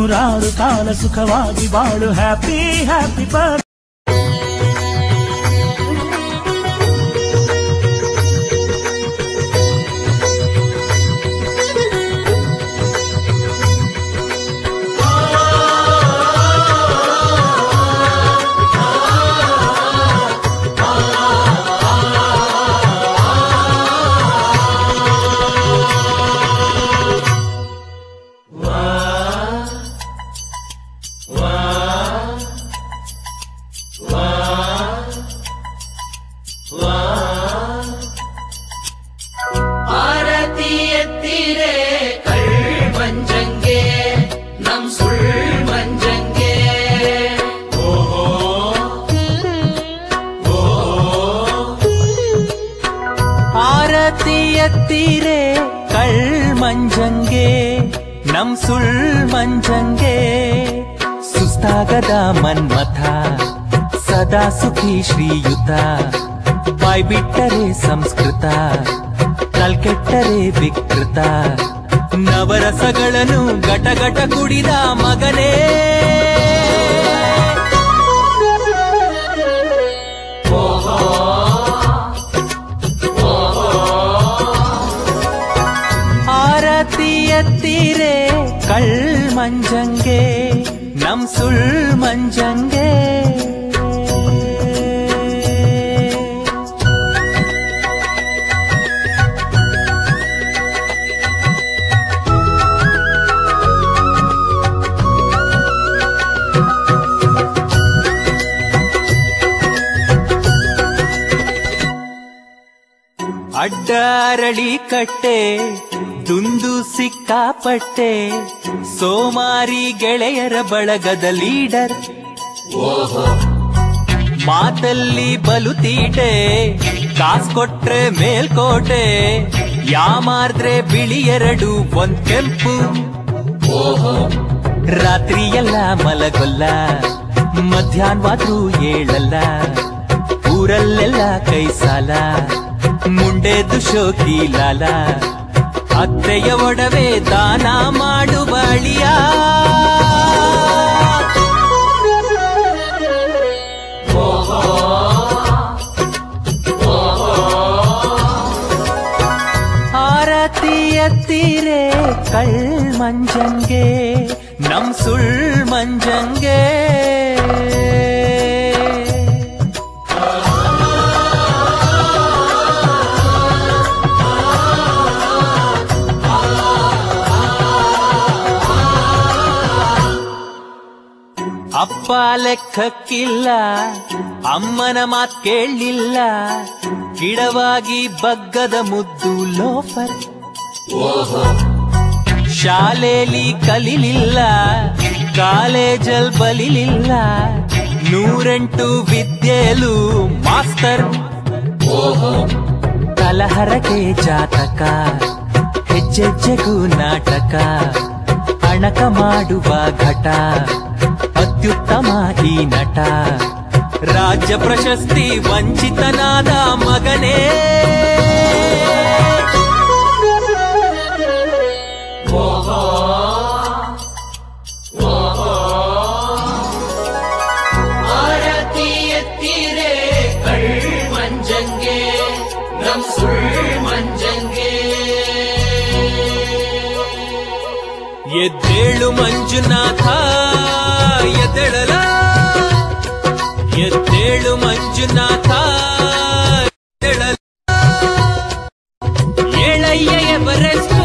ನೂರಾರು ಕಾಲ ಸುಖವಾಗಿ ಬಾಳು. ಹ್ಯಾಪಿ ಹ್ಯಾಪಿ ಬರ್ತ್ ಎತ್ತಿರೆ ಕಳ್ಮಂಜಂಗೆ ನಮ್ ಸುಳ್ ಮಂಜಂಗೆ ಸುಸ್ತಾಗದ ಮನ್ಮಥ ಸದಾ ಸುಖಿ ಶ್ರೀಯುತ ಬಾಯ್ ಬಿಟ್ಟರೆ ಸಂಸ್ಕೃತ ಕಲ್ಕೆಟ್ಟರೆ ವಿಕೃತ ನವರಸಗಳನ್ನು ಘಟಘಟ ಕುಡಿದ ಮಗನೇ ಎತ್ತಿರೆ ಕಳ್ಮಂಜಂಗೆ ನಮ್ ಸುಳ್ ಮಂಜಂಗೆ ಅಡ್ಡ ಅರಳಿ ಕಟ್ಟೆ ದುಂದು ಸಿಕ್ಕಾಪಟ್ಟೆ ಸೋಮಾರಿ ಗೆಳೆಯರ ಬಳಗದ ಲೀಡರ್ ಮಾತಲ್ಲಿ ಬಲು ತೀಟೆ ಕಾಸ್ ಕೊಟ್ರೆ ಮೇಲ್ಕೋಟೆ ಯಾಮಾರ್ದ್ರೆ ಬಿಳಿ ಎರಡು ಒಂದ್ ಕೆಂಪು ರಾತ್ರಿಯೆಲ್ಲ ಮಲಗೊಲ್ಲ ಮಧ್ಯಾಹ್ನವಾದ್ರೂ ಏಳಲ್ಲ ಊರಲ್ಲೆಲ್ಲ ಕೈ ಸಾಲ ಮುಂಡೆದು ಶೋಕಿಲಾಲ ಅತ್ತೆಯ ಒಡವೆ ದಾನ ಮಾಡುವ ಅಳಿಯ ಆರತಿ ಎತ್ತಿರೆ ಕಳ್ಮಂಜಂಗೆ ನಮ್ ಸುಳ್ ಮಂಜಂಗೆ ಅಪ್ಪ ಲೆಕ್ಕಕ್ಕಿಲ್ಲ ಅಮ್ಮನ ಮಾತ್ ಕೇಳಲಿಲ್ಲ ಗಿಡವಾಗಿ ಬಗ್ಗದ ಮುದ್ದು ಲೋಫರ್ ಶಾಲೆಯಲ್ಲಿ ಕಲಿಲಿಲ್ಲ ಕಾಲೇಜಲ್ ಬಲಿಲಿಲ್ಲ 108 ವಿದ್ಯೆಲು ಮಾಸ್ತರ್ ಕಲಹರಕೆ ಜಾತಕ ಹೆಜ್ಜೆಜ್ಜೆಗೂ ನಾಟಕ ಅಣಕ ಮಾಡುವ ಘಟ ಅತ್ಯುತ್ತಮ ಈ ನಟ ರಾಜ್ಯ ಪ್ರಶಸ್ತಿ ವಂಚಿತನಾದ ಮಗನೇ ಆರತಿ ಎತ್ತಿರೆ ಕಳ್ಮಂಜಂಗೆ ನಮ್ ಸುಳ್ ಮಂಜಂಗೆ ಎದ್ದೇಳು ಮಂಜುನಾಥ ಎದ್ದೇಳಲ ಎದ್ದೇಳು ಮಂಜುನಾಥ ಎದ್ದೇಳಲ ಏಳಯ್ಯ ಎವರೆಸ್ಟ್